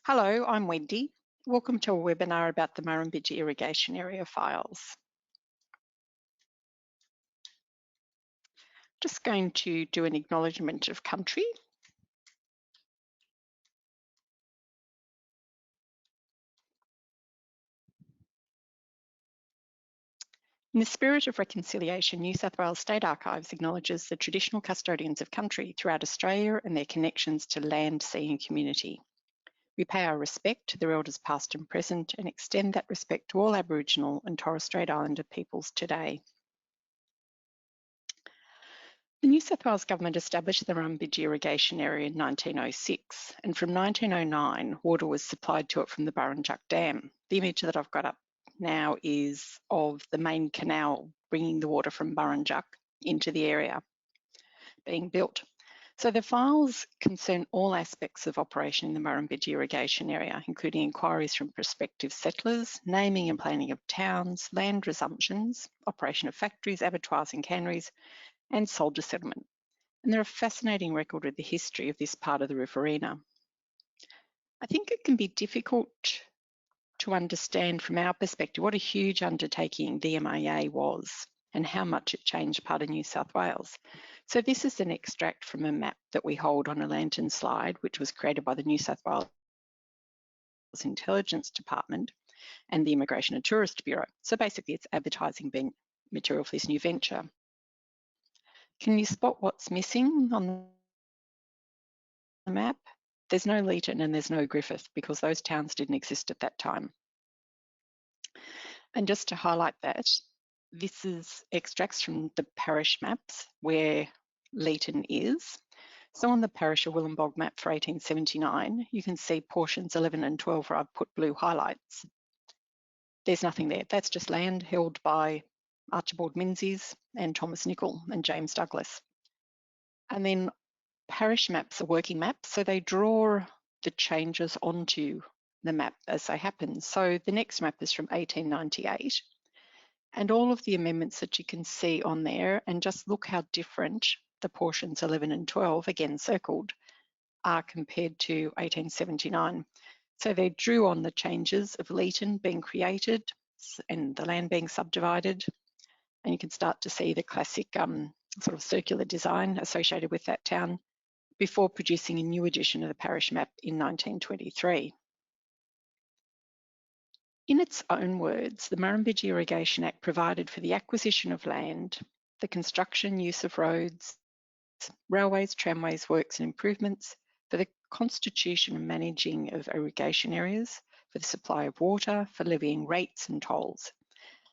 Hello, I'm Wendy. Welcome to a webinar about the Murrumbidgee Irrigation Area files. Just going to do an acknowledgement of country. In the spirit of reconciliation, New South Wales State Archives acknowledges the traditional custodians of country throughout Australia and their connections to land, sea and community. We pay our respect to their elders past and present and extend that respect to all Aboriginal and Torres Strait Islander peoples today. The New South Wales Government established the Murrumbidgee Irrigation Area in 1906, and from 1909, water was supplied to it from the Burrinjuck Dam. The image that I've got up now is of the main canal bringing the water from Burrinjuck into the area being built. So the files concern all aspects of operation in the Murrumbidgee Irrigation Area, including inquiries from prospective settlers, naming and planning of towns, land resumptions, operation of factories, abattoirs and canneries, and soldier settlement. And they're a fascinating record of the history of this part of the Riverina. I think it can be difficult to understand from our perspective what a huge undertaking the MIA was and how much it changed part of New South Wales. So this is an extract from a map that we hold on a lantern slide, which was created by the New South Wales Intelligence Department and the Immigration and Tourist Bureau. So basically it's advertising material for this new venture. Can you spot what's missing on the map? There's no Leeton and there's no Griffith because those towns didn't exist at that time. And just to highlight that, this is extracts from the parish maps where Leeton is. So on the parish of Willenbog map for 1879, you can see portions 11 and 12 where I've put blue highlights. There's nothing there. That's just land held by Archibald Menzies and Thomas Nicol and James Douglas. And then parish maps are working maps, so they draw the changes onto the map as they happen. So the next map is from 1898, and all of the amendments that you can see on there, and just look how different the portions 11 and 12, again circled, are compared to 1879. So they drew on the changes of Leeton being created and the land being subdivided, and you can start to see the classic sort of circular design associated with that town before producing a new edition of the parish map in 1923. In its own words, the Murrumbidge Irrigation Act provided for the acquisition of land, the construction, use of roads, railways, tramways, works and improvements, for the constitution and managing of irrigation areas, for the supply of water, for levying rates and tolls,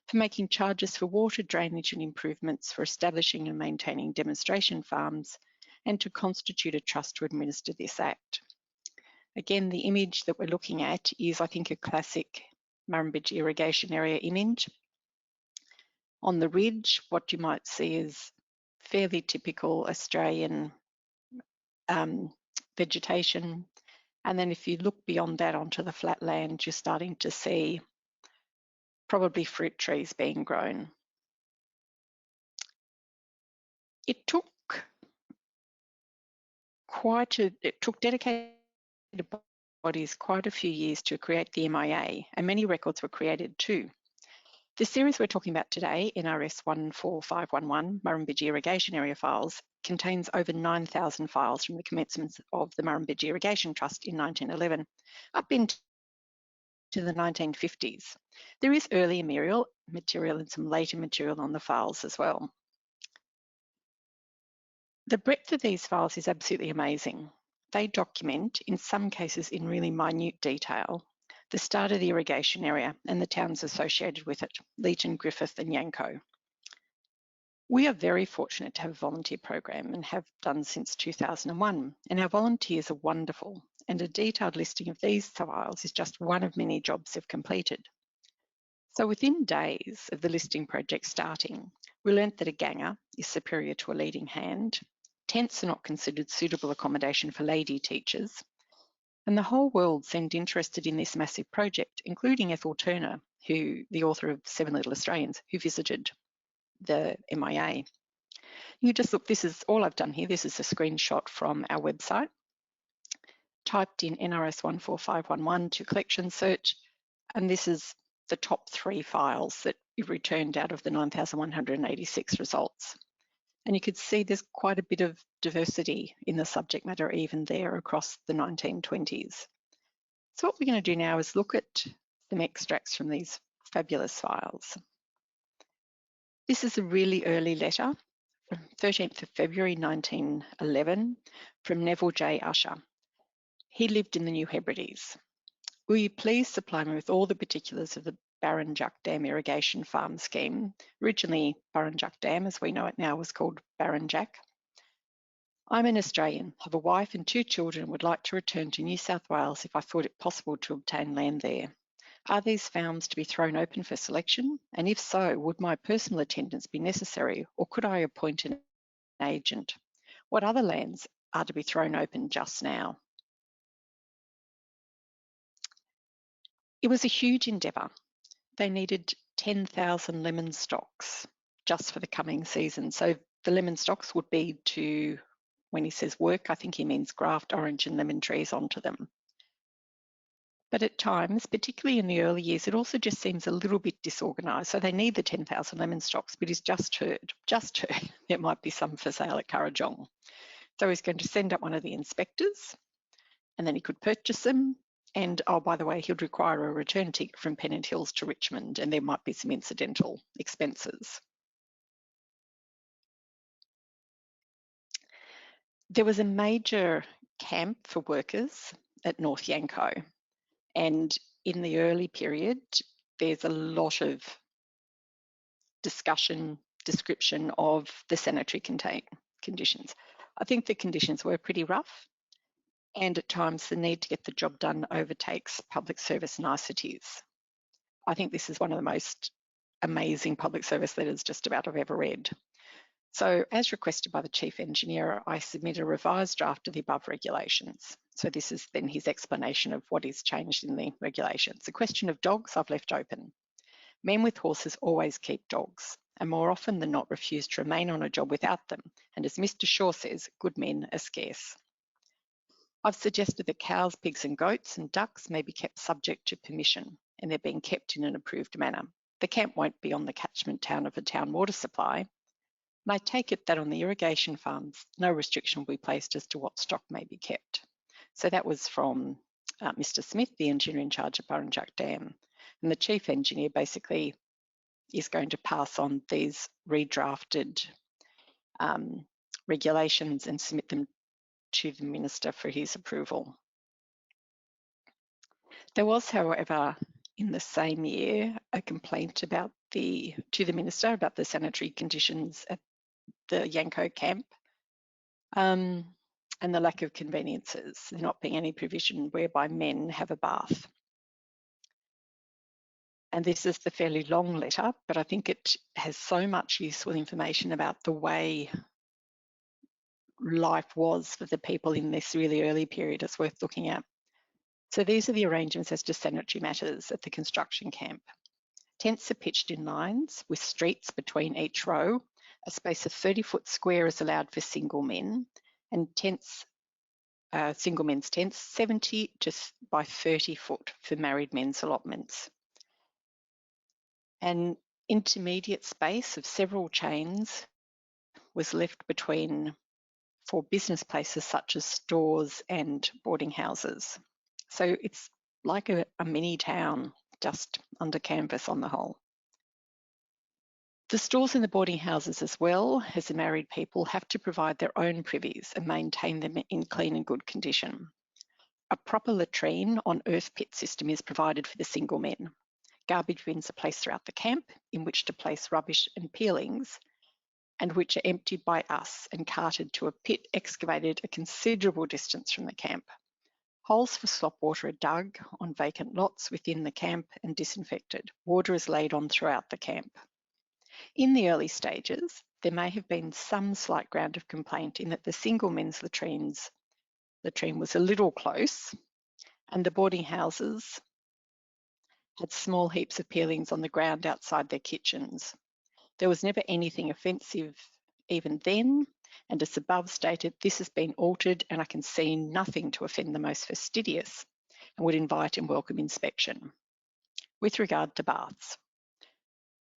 for making charges for water, drainage and improvements, for establishing and maintaining demonstration farms, and to constitute a trust to administer this act. Again, the image that we're looking at is, I think, a classic Murrumbidge Irrigation Area image. On the ridge, what you might see is fairly typical Australian vegetation. And then if you look beyond that onto the flat land, you're starting to see probably fruit trees being grown. It took dedicated bodies quite a few years to create the MIA, and many records were created too. The series we're talking about today, NRS 14511, Murrumbidgee Irrigation Area Files, contains over 9,000 files from the commencement of the Murrumbidgee Irrigation Trust in 1911 up into the 1950s. There is earlier material and some later material on the files as well. The breadth of these files is absolutely amazing. They document, in some cases in really minute detail, the start of the irrigation area and the towns associated with it, Leeton, Griffith and Yanco. We are very fortunate to have a volunteer program and have done since 2001, and our volunteers are wonderful, and a detailed listing of these files is just one of many jobs they've completed. So within days of the listing project starting, we learnt that a ganger is superior to a leading hand, tents are not considered suitable accommodation for lady teachers, and the whole world seemed interested in this massive project, including Ethel Turner, the author of 7 Little Australians, who visited the MIA. You just look, this is all I've done here. This is a screenshot from our website. typed in NRS 14511 to collection search, and this is the top 3 files that you returned out of the 9,186 results. And you could see there's quite a bit of diversity in the subject matter even there across the 1920s. So what we're going to do now is look at some extracts from these fabulous files. This is a really early letter from 13th of February 1911 from Neville J. Usher. He lived in the New Hebrides. Will you please supply me with all the particulars of the Burrinjuck Dam irrigation farm scheme? Originally, Burrinjuck Dam, as we know it now, was called Burrinjuck. I'm an Australian, have a wife and 2 children, and would like to return to New South Wales if I thought it possible to obtain land there. Are these farms to be thrown open for selection? And if so, would my personal attendance be necessary, or could I appoint an agent? What other lands are to be thrown open just now? It was a huge endeavour. They needed 10,000 lemon stalks just for the coming season. So the lemon stalks would be to, when he says work, I think he means graft orange and lemon trees onto them. But at times, particularly in the early years, it also just seems a little bit disorganised. So they need the 10,000 lemon stalks, but he's just heard, there might be some for sale at Kurrajong. So he's going to send up one of the inspectors, and then he could purchase them. And, oh, by the way, he'd require a return ticket from Pennant Hills to Richmond, and there might be some incidental expenses. There was a major camp for workers at North Yanco, and in the early period, there's a lot of description of the sanitary conditions. I think the conditions were pretty rough, and at times the need to get the job done overtakes public service niceties. I think this is one of the most amazing public service letters just about I've ever read. So as requested by the Chief Engineer, I submit a revised draft of the above regulations. So this is then his explanation of what is changed in the regulations. The question of dogs I've left open. Men with horses always keep dogs, and more often than not refuse to remain on a job without them. And as Mr. Shaw says, good men are scarce. I've suggested that cows, pigs and goats and ducks may be kept subject to permission, and they're being kept in an approved manner. The camp won't be on the catchment town of a town water supply. And I take it that on the irrigation farms, no restriction will be placed as to what stock may be kept. So that was from Mr. Smith, the engineer in charge of Burrinjuck Dam. And the Chief Engineer basically is going to pass on these redrafted regulations and submit them to the Minister for his approval. There was, however, in the same year, a complaint to the Minister about the sanitary conditions at the Yanco camp and the lack of conveniences, there not being any provision whereby men have a bath. And this is the fairly long letter, but I think it has so much useful information about the way life was for the people in this really early period. It's worth looking at. So these are the arrangements as to sanitary matters at the construction camp. Tents are pitched in lines with streets between each row. A space of 30-foot square is allowed for single men, and tents, single men's tents, 70 by 30 foot for married men's allotments. An intermediate space of several chains was left between for business places such as stores and boarding houses. So it's like a mini town just under canvas on the whole. The stores and the boarding houses, as well as the married people, have to provide their own privies and maintain them in clean and good condition. A proper latrine on earth pit system is provided for the single men. Garbage bins are placed throughout the camp in which to place rubbish and peelings, and which are emptied by us and carted to a pit excavated a considerable distance from the camp. Holes for slop water are dug on vacant lots within the camp and disinfected. Water is laid on throughout the camp. In the early stages, there may have been some slight ground of complaint in that the single men's latrine was a little close, and the boarding houses had small heaps of peelings on the ground outside their kitchens. There was never anything offensive even then, And as above stated, this has been altered and I can see nothing to offend the most fastidious and would invite and welcome inspection. With regard to baths,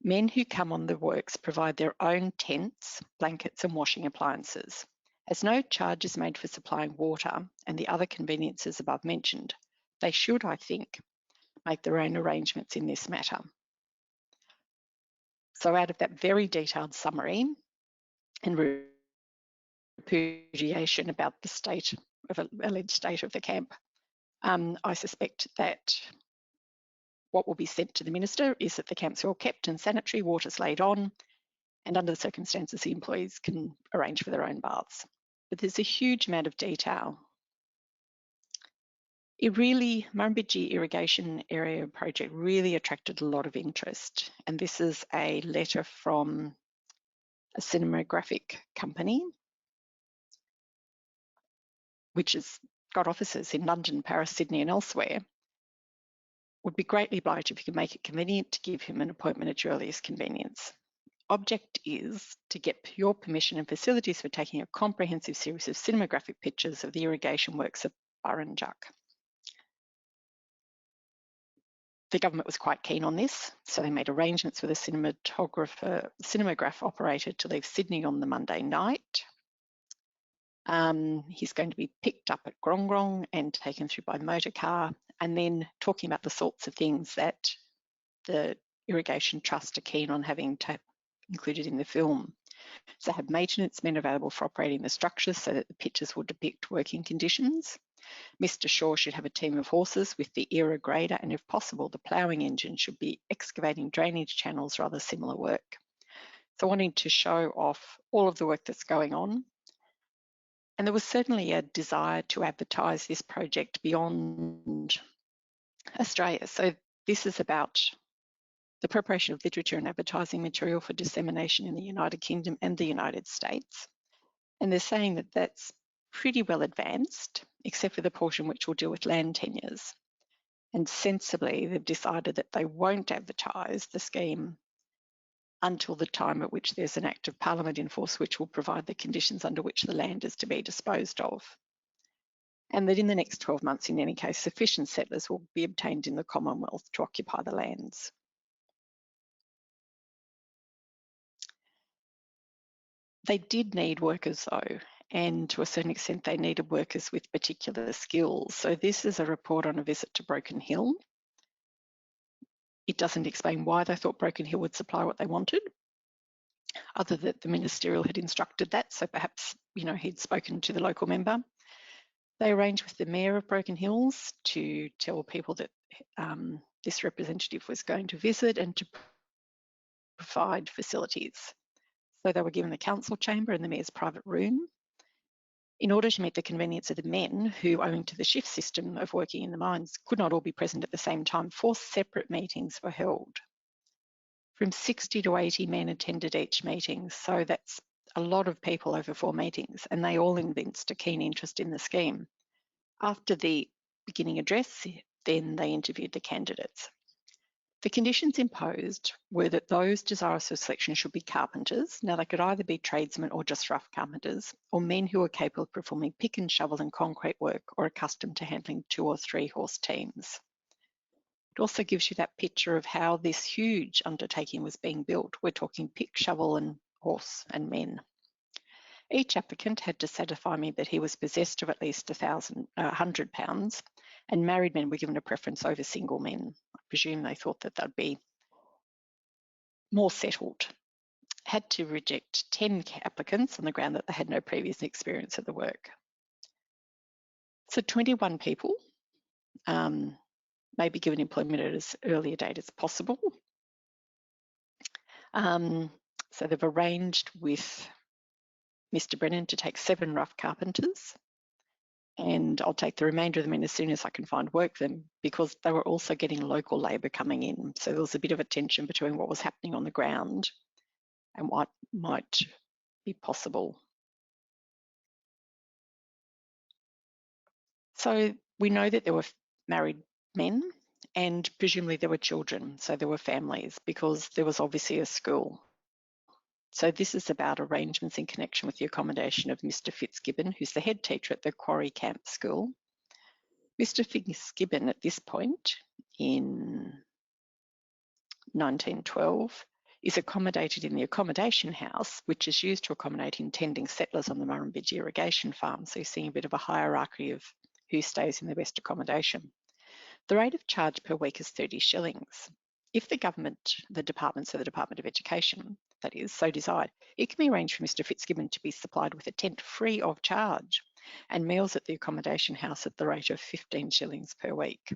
men who come on the works provide their own tents, blankets and washing appliances. As no charge is made for supplying water and the other conveniences above mentioned, they should, I think, make their own arrangements in this matter. So out of that very detailed summary and repudiation about the alleged state of the camp, I suspect that what will be sent to the Minister is that the camps are all kept and sanitary, water's laid on, and under the circumstances, the employees can arrange for their own baths. But there's a huge amount of detail. Murrumbidgee Irrigation Area project really attracted a lot of interest. And this is a letter from a cinematographic company, which has got offices in London, Paris, Sydney, and elsewhere. Would be greatly obliged if you could make it convenient to give him an appointment at your earliest convenience. Object is to get your permission and facilities for taking a comprehensive series of cinematographic pictures of the irrigation works at Burrinjuck. The government was quite keen on this, so they made arrangements with a cinematograph operator to leave Sydney on the Monday night. He's going to be picked up at Grong and taken through by motor car, and then talking about the sorts of things that the Irrigation Trust are keen on having included in the film. So have maintenance men available for operating the structures so that the pictures will depict working conditions. Mr. Shaw should have a team of horses with the era grader, and if possible, the ploughing engine should be excavating drainage channels or other similar work. So wanting to show off all of the work that's going on. And there was certainly a desire to advertise this project beyond Australia. So this is about the preparation of literature and advertising material for dissemination in the United Kingdom and the United States. And they're saying that that's pretty well advanced, except for the portion which will deal with land tenures. And sensibly, they've decided that they won't advertise the scheme until the time at which there's an Act of Parliament in force which will provide the conditions under which the land is to be disposed of. And that in the next 12 months, in any case, sufficient settlers will be obtained in the Commonwealth to occupy the lands. They did need workers though, and to a certain extent they needed workers with particular skills. So this is a report on a visit to Broken Hill. It doesn't explain why they thought Broken Hill would supply what they wanted, other than the ministerial had instructed that, so perhaps he'd spoken to the local member. They arranged with the Mayor of Broken Hills to tell people that this representative was going to visit and to provide facilities. So they were given the council chamber and the Mayor's private room in order to meet the convenience of the men who, owing to the shift system of working in the mines, could not all be present at the same time. 4 separate meetings were held. From 60 to 80 men attended each meeting, so that's a lot of people over 4 meetings, and they all evinced a keen interest in the scheme. After the beginning address, then they interviewed the candidates. The conditions imposed were that those desirous of selection should be carpenters. Now, they could either be tradesmen or just rough carpenters, or men who are capable of performing pick and shovel and concrete work or accustomed to handling 2 or 3 horse teams. It also gives you that picture of how this huge undertaking was being built. We're talking pick, shovel and horse and men. Each applicant had to satisfy me that he was possessed of at least £100, and married men were given a preference over single men. I presume they thought that they'd be more settled. Had to reject 10 applicants on the ground that they had no previous experience of the work. So 21 people may be given employment at as early a date as possible. So they've arranged with Mr. Brennan to take 7 rough carpenters, and I'll take the remainder of them in as soon as I can find work for them, because they were also getting local labour coming in. So there was a bit of a tension between what was happening on the ground and what might be possible. So we know that there were married men, and presumably there were children, so there were families, because there was obviously a school So this is about arrangements in connection with the accommodation of Mr. Fitzgibbon, who's the head teacher at the Quarry Camp School. Mr. Fitzgibbon at this point in 1912 is accommodated in the accommodation house, which is used to accommodate intending settlers on the Murrumbidgee Irrigation Farm. So you're seeing a bit of a hierarchy of who stays in the best accommodation. The rate of charge per week is 30 shillings. If the government, the department, so the Department of Education, that is, so desired, it can be arranged for Mr. Fitzgibbon to be supplied with a tent free of charge and meals at the accommodation house at the rate of 15 shillings per week.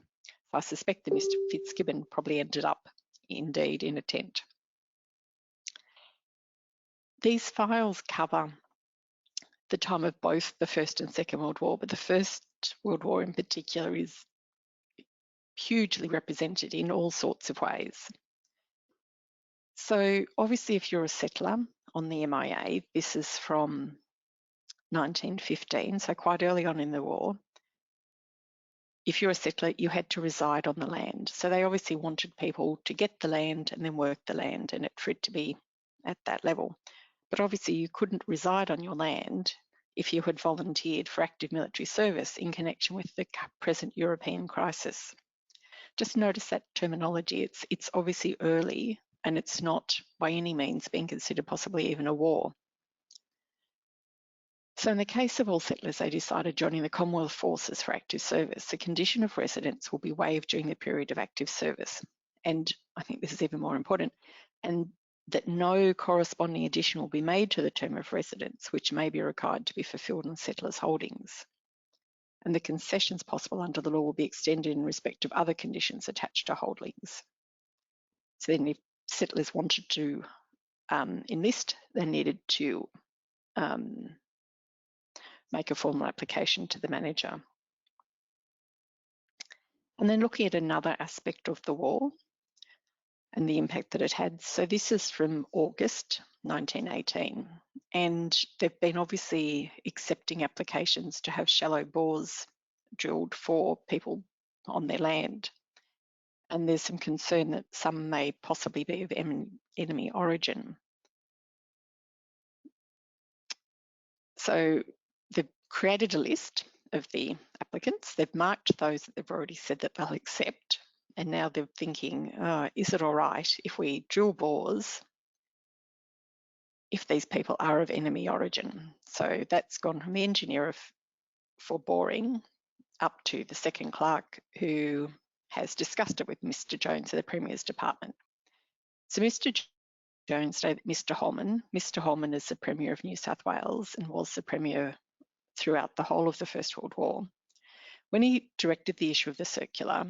I suspect that Mr. Fitzgibbon probably ended up indeed in a tent. These files cover the time of both the First and Second World War, but the First World War in particular is hugely represented in all sorts of ways. So obviously if you're a settler on the MIA, this is from 1915, so quite early on in the war. If you're a settler, you had to reside on the land. So they obviously wanted people to get the land and then work the land and for it to be at that level. But obviously you couldn't reside on your land if you had volunteered for active military service in connection with the present European crisis. Just notice that terminology. It's obviously early and it's not by any means being considered possibly even a war. So in the case of all settlers, they decided joining the Commonwealth forces for active service, the condition of residence will be waived during the period of active service. And I think this is even more important, and that no corresponding addition will be made to the term of residence, which may be required to be fulfilled on settlers' holdings. And the concessions possible under the law will be extended in respect of other conditions attached to holdings. So then if settlers wanted to enlist, they needed to make a formal application to the manager. And then looking at another aspect of the war and the impact that it had. So this is from August 1918, and they've been obviously accepting applications to have shallow bores drilled for people on their land. And there's some concern that some may possibly be of enemy origin. So they've created a list of the applicants. They've marked those that they've already said that they'll accept. And now they're thinking, is it all right if we drill bores if these people are of enemy origin? So that's gone from the engineer for boring up to the second clerk who has discussed it with Mr. Jones of the Premier's Department. So Mr. Jones stated that Mr. Holman is the Premier of New South Wales and was the Premier throughout the whole of the First World War. When he directed the issue of the circular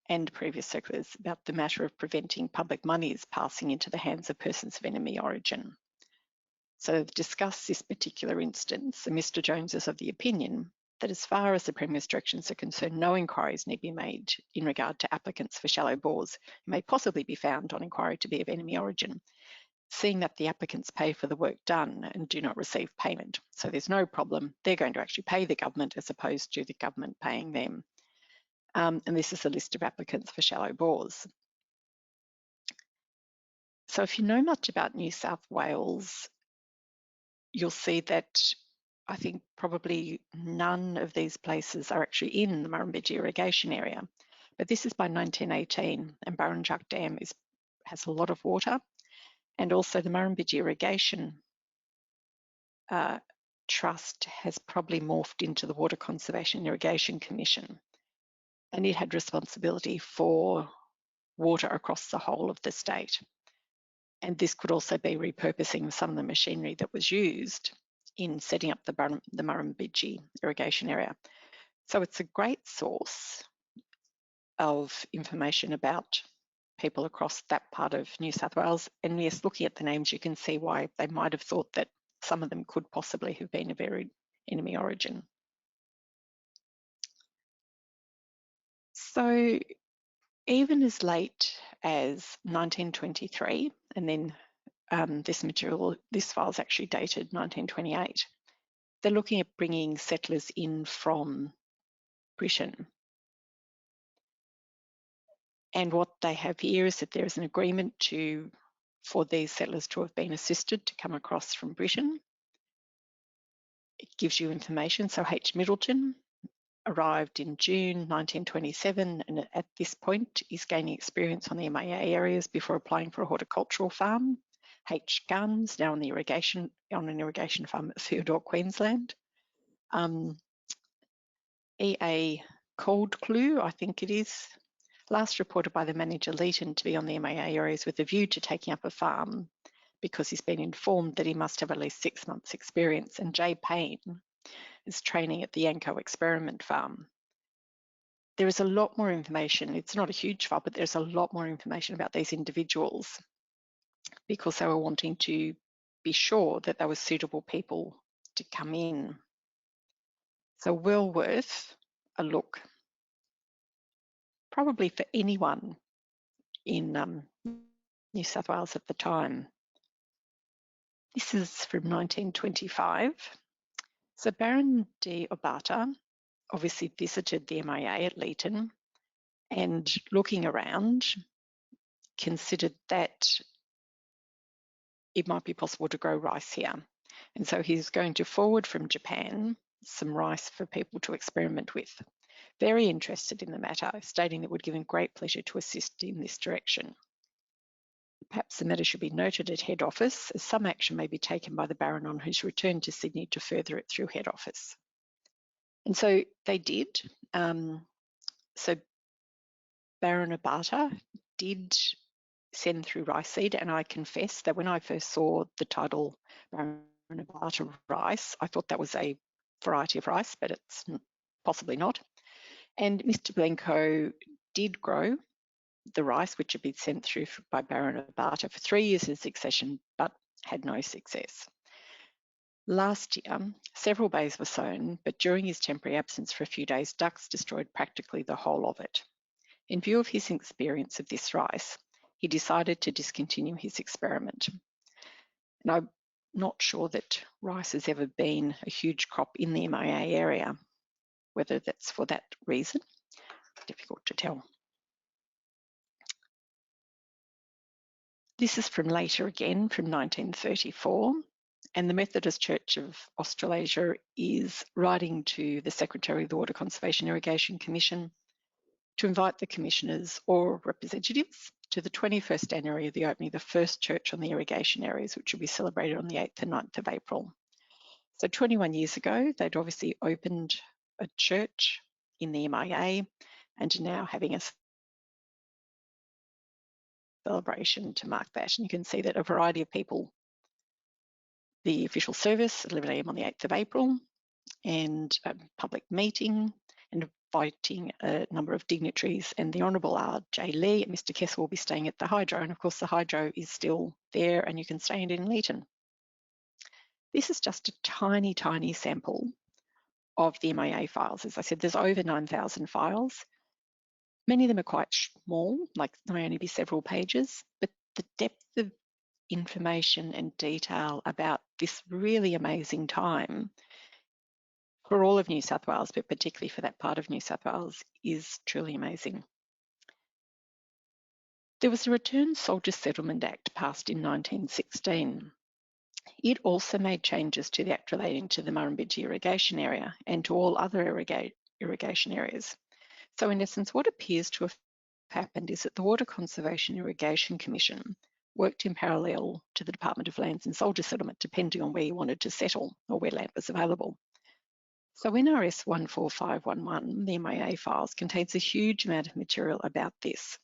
and previous circulars about the matter of preventing public monies passing into the hands of persons of enemy origin. So they've discussed this particular instance, and Mr. Jones is of the opinion that as far as the Premier's directions are concerned, no inquiries need be made in regard to applicants for shallow bores who may possibly be found on inquiry to be of enemy origin, seeing that the applicants pay for the work done and do not receive payment. So there's no problem. They're going to actually pay the government as opposed to the government paying them. And this is a list of applicants for shallow bores. So if you know much about New South Wales, you'll see that I think probably none of these places are actually in the Murrumbidgee Irrigation Area. But this is by 1918, and Burrinjuck Dam has a lot of water. And also the Murrumbidgee Irrigation Trust has probably morphed into the Water Conservation and Irrigation Commission. And it had responsibility for water across the whole of the state. And this could also be repurposing some of the machinery that was used in setting up the Murrumbidgee Irrigation Area. So it's a great source of information about people across that part of New South Wales. And yes, looking at the names, you can see why they might have thought that some of them could possibly have been of enemy origin. So even as late as 1923, and then this file is actually dated 1928, they're looking at bringing settlers in from Britain. And what they have here is that there is an agreement to for these settlers to have been assisted to come across from Britain. It gives you information. So H. Middleton arrived in June 1927 and at this point is gaining experience on the MIA areas before applying for a horticultural farm. H. Guns, now on an irrigation farm at Theodore, Queensland. E.A. Coldclew, I think it is, last reported by the manager Leighton to be on the MIA areas with a view to taking up a farm because he's been informed that he must have at least 6 months experience. And J. Payne is training at the Yanco Experiment Farm. There is a lot more information. It's not a huge file, but there's a lot more information about these individuals because they were wanting to be sure that there were suitable people to come in. So well worth a look, probably for anyone in New South Wales at the time. This is from 1925. So Baron de Obata obviously visited the MIA at Leeton and looking around considered that it might be possible to grow rice here. And so he's going to forward from Japan some rice for people to experiment with. Very interested in the matter, stating that it would give him great pleasure to assist in this direction. Perhaps the matter should be noted at head office, as some action may be taken by the Baron on his return to Sydney to further it through head office. And so they did. So Baron Obata did send through rice seed, and I confess that when I first saw the title Baron Obata rice, I thought that was a variety of rice, but it's possibly not. And Mr. Blencoe did grow the rice, which had been sent through by Baron Obata for 3 years in succession, but had no success. Last year, several bays were sown, but during his temporary absence for a few days, ducks destroyed practically the whole of it. In view of his experience of this rice, he decided to discontinue his experiment. And I'm not sure that rice has ever been a huge crop in the MIA area. Whether that's for that reason, difficult to tell. This is from later again, from 1934, and the Methodist Church of Australasia is writing to the Secretary of the Water Conservation Irrigation Commission to invite the commissioners or representatives to the 21st anniversary of the opening of the first church on the irrigation areas, which will be celebrated on the 8th and 9th of April. So 21 years ago, they'd obviously opened a church in the MIA and are now having a celebration to mark that. And you can see that a variety of people, the official service at 11 AM on the 8th of April, and a public meeting, and inviting a number of dignitaries, and the Honourable R.J. Lee and Mr. Kessel will be staying at the Hydro, and of course the Hydro is still there and you can stay in Leeton. This is just a tiny, tiny sample of the MIA files. As I said, there's over 9,000 files. Many of them are quite small, like there may only be several pages, but the depth of information and detail about this really amazing time for all of New South Wales, but particularly for that part of New South Wales, is truly amazing. There was the Returned Soldiers Settlement Act passed in 1916. It also made changes to the Act relating to the Murrumbidgee Irrigation Area and to all other irrigation areas. So in essence, what appears to have happened is that the Water Conservation Irrigation Commission worked in parallel to the Department of Lands and Soldier Settlement, depending on where you wanted to settle or where land was available. So in RS 14511, the MIA files contains a huge amount of material about this.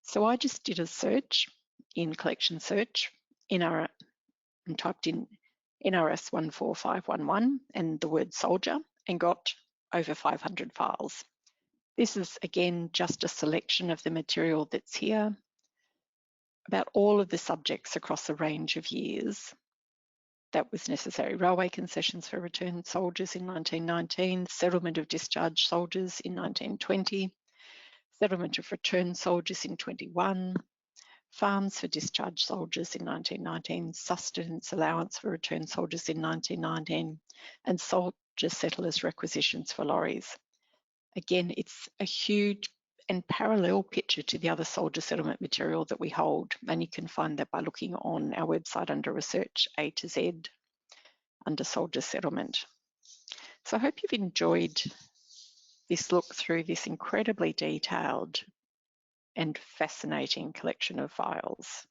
So I just did a search in collection search and typed in NRS 14511 and the word soldier and got over 500 files. This is again just a selection of the material that's here about all of the subjects across a range of years that was necessary. Railway concessions for returned soldiers in 1919, settlement of discharged soldiers in 1920, settlement of returned soldiers in 21, farms for discharged soldiers in 1919, sustenance allowance for returned soldiers in 1919, and soldier settlers requisitions for lorries. Again, it's a huge and parallel picture to the other soldier settlement material that we hold. And you can find that by looking on our website under Research A to Z under Soldier Settlement. So I hope you've enjoyed this look through this incredibly detailed and fascinating collection of files.